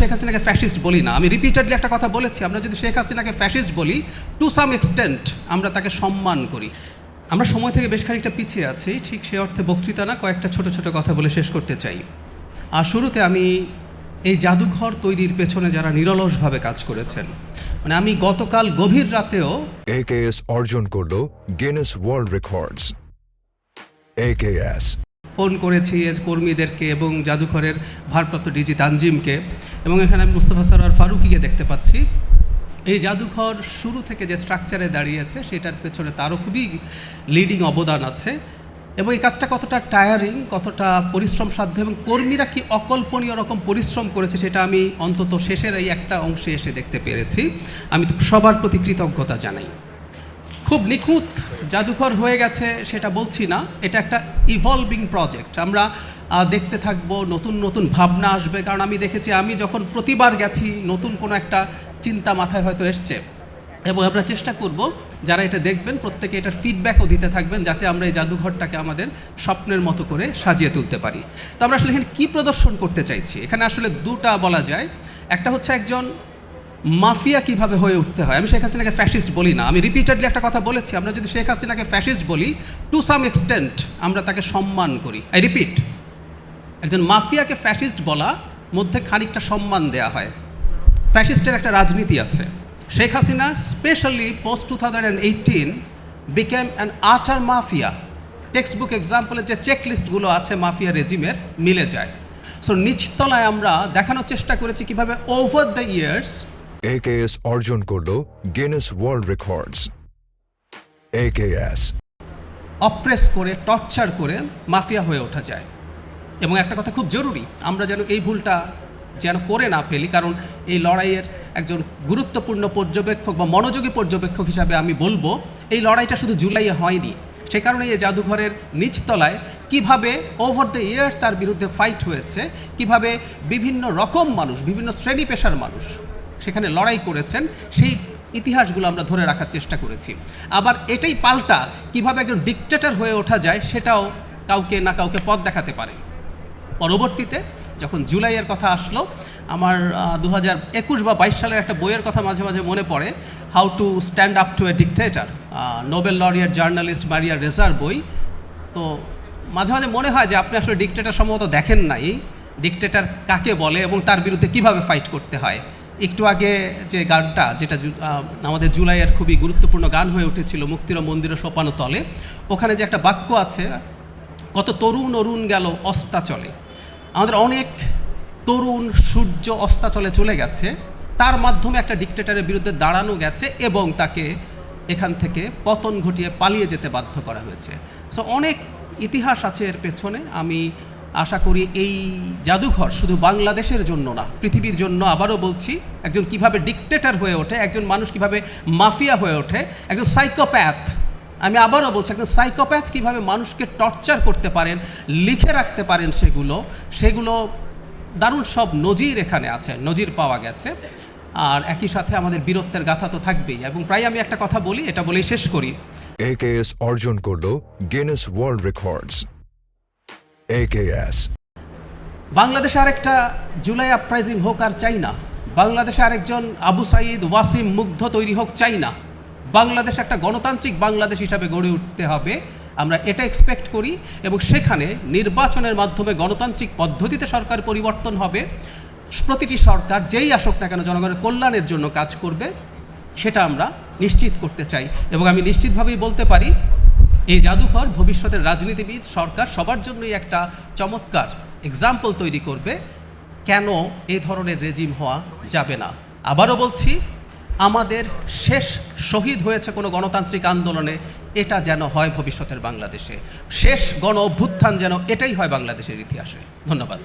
শেখ হাসিনাকে ফ্যাসিস্ট বলি না, আমি রিপিটেডলি একটা কথা বলেছি, আমরা যদি শেখ হাসিনাকে ফ্যাসিস্ট বলি টু সাম এক্সটেন্ট আমরা তাকে সম্মান করি। আমরা সময় থেকে বেশ খানিকটা পিছিয়ে আছি, ঠিক সে অর্থে বক্তৃতা না, কয়েকটা ছোট ছোট কথা বলে শেষ করতে চাই। আর শুরুতে আমি এই জাদুঘর তৈরির পেছনে যারা নিরলসভাবে কাজ করেছেন, মানে আমি গতকাল গভীর রাতেও AKS অর্জন করলো Guinness world records. AKS phone করেছি এর কর্মীদেরকে এবং জাদুঘরের ভারপ্রাপ্ত ডিজি তানজিমকে, এবং এখানে আমি মুস্তফা সরোয়ার ফারুকীকে দেখতে পাচ্ছি। এই জাদুঘর শুরু থেকে যে স্ট্রাকচারে দাঁড়িয়েছে সেটার পেছনে তারও খুবই লিডিং অবদান আছে, এবং এই কাজটা কতটা টায়ারিং, কতটা পরিশ্রম সাধ্য এবং কর্মীরা কি অকল্পনীয় রকম পরিশ্রম করেছে সেটা আমি অন্তত শেষের এই একটা অংশে এসে দেখতে পেরেছি। আমি তো সবার প্রতি কৃতজ্ঞতা জানাই। খুব নিখুঁত জাদুঘর হয়ে গেছে সেটা বলছি না, এটা একটা ইভলভিং প্রজেক্ট। আমরা দেখতে থাকবো, নতুন নতুন ভাবনা আসবে, কারণ আমি দেখেছি আমি যখন প্রতিবার গেছি নতুন কোনো একটা চিন্তা মাথায় হয়তো এসছে, এবং আমরা চেষ্টা করব যারা এটা দেখবেন প্রত্যেকে এটার ফিডব্যাকও দিতে থাকবেন, যাতে আমরা এই জাদুঘরটাকে আমাদের স্বপ্নের মতো করে সাজিয়ে তুলতে পারি। তো আমরা আসলে এখানে কী প্রদর্শন করতে চাইছি, এখানে আসলে দুটা বলা যায়। একটা হচ্ছে একজন মাফিয়া কিভাবে হয়ে উঠতে হয়। আমি শেখ হাসিনাকে ফ্যাসিস্ট বলি না, আমি রিপিটেডলি একটা কথা বলেছি, আমরা যদি শেখ হাসিনাকে ফ্যাসিস্ট বলি টু সাম এক্সটেন্ট আমরা তাকে সম্মান করি। আই রিপিট, একজন মাফিয়াকে ফ্যাসিস্ট বলা মধ্যে খানিকটা সম্মান দেয়া হয়। ফ্যাসিস্টের একটা রাজনীতি আছে। Sheikh Hasina specially post 2018 became an আটার মাফিয়া। টেক্সট বুক এক্সাম্পলের যে চেকলিস্টগুলো আছে মাফিয়া রেজিমের মিলে যায়। সো নিচতলায় আমরা দেখানোর চেষ্টা করেছি কিভাবে ওভার দ্য ইয়ার্স AKS অর্জন করলো Guinness world records. AKS oppress করে, টর্চার করে মাফিয়া হয়ে ওঠা যায়। এবং একটা কথা খুব জরুরি, আমরা যেন এই ভুলটা যেন করে না ফেলি, কারণ এই লড়াইয়ের একজন গুরুত্বপূর্ণ পর্যবেক্ষক বা মনোযোগী পর্যবেক্ষক হিসাবে আমি বলবো এই লড়াইটা শুধু জুলাইয়ে হয়নি। সে কারণে এই জাদুঘরের নিচতলায় কিভাবে ওভার দ্য ইয়ার্স তার বিরুদ্ধে ফাইট হয়েছে, কিভাবে বিভিন্ন রকম মানুষ, বিভিন্ন শ্রেণী পেশার মানুষ সেখানে লড়াই করেছেন, সেই ইতিহাসগুলো আমরা ধরে রাখার চেষ্টা করেছি। আবার এটাই পাল্টা কিভাবে একজন ডিকটেটর হয়ে ওঠা যায় সেটাও কাউকে না কাউকে পথ দেখাতে পারে। পরবর্তীতে যখন জুলাইয়ের কথা আসলো, আমার 2021 বা 22 সালের একটা বইয়ের কথা মাঝে মাঝে মনে পড়ে, how to stand up to a dictator, Nobel laureate journalist Maria রেজার বই। তো মাঝে মাঝে মনে হয় যে আপনি আসলে ডিকটেটর সম্ভবত দেখেন নাই, ডিকটেটর কাকে বলে এবং তার বিরুদ্ধে কিভাবে ফাইট করতে হয়। একটু আগে যে গানটা, যেটা আমাদের জুলাইয়ের খুবই গুরুত্বপূর্ণ গান হয়ে উঠেছিল, মুক্তির মন্দির সোপানো তলে, ওখানে যে একটা বাক্য আছে, কত তরুণ অরুণ গেল অস্তাচলে। আমাদের অনেক তরুণ সূর্য অস্তাচলে চলে গেছে, তার মাধ্যমে একটা ডিকটেটরের বিরুদ্ধে দাঁড়ানো গেছে এবং তাকে এখান থেকে পতন ঘটিয়ে পালিয়ে যেতে বাধ্য করা হয়েছে। সো অনেক ইতিহাস আছে এর পেছনে। আমি আশা করি এই জাদুঘর শুধু বাংলাদেশের জন্য না, পৃথিবীর জন্য, আবারও বলছি, একজন কিভাবে ডিকটেটর হয়ে ওঠে, একজন মানুষ কিভাবে মাফিয়া হয়ে ওঠে, একজন সাইকোপ্যাথ, আমি আবারও বলছি, একজন সাইকোপ্যাথ কীভাবে মানুষকে টর্চার করতে পারেন, লিখে রাখতে পারেন, সেগুলো দারুণ সব নজির এখানে আছে, নজির পাওয়া গেছে। আর একই সাথে আমাদের বীরত্বের গাথা তো থাকবেই। এবং প্রায় আমি একটা কথা বলি, এটা বলেই শেষ করি, AKS অর্জন করলো গিনেস ওয়ার্ল্ড রেকর্ডস। AKS বাংলাদেশে আরেকটা জুলাই আপরাইজিং হোক আর চাই না, বাংলাদেশে আরেকজন আবু সাইদ, ওয়াসিম, মুগ্ধ তৈরি হোক চাই না। বাংলাদেশ একটা গণতান্ত্রিক বাংলাদেশ হিসাবে গড়ে উঠতে হবে, আমরা এটা এক্সপেক্ট করি। এবং সেখানে নির্বাচনের মাধ্যমে গণতান্ত্রিক পদ্ধতিতে সরকার পরিবর্তন হবে। প্রতিটি সরকার যেই আসুক না কেন জনগণের কল্যাণের জন্য কাজ করবে, সেটা আমরা নিশ্চিত করতে চাই। এবং আমি নিশ্চিতভাবেই বলতে পারি এই জাদুঘর ভবিষ্যতের রাজনীতিবিদ, সরকার সবার জন্যই একটা চমৎকার এক্সাম্পল তৈরি করবে কেন এই ধরনের রেজিম হওয়া যাবে না। আবারও বলছি, আমাদের শেষ শহীদ হয়েছে কোনো গণতান্ত্রিক আন্দোলনে, এটা যেন হয় ভবিষ্যতের বাংলাদেশে। শেষ গণ অভ্যুত্থান যেন এটাই হয় বাংলাদেশের ইতিহাসে। ধন্যবাদ।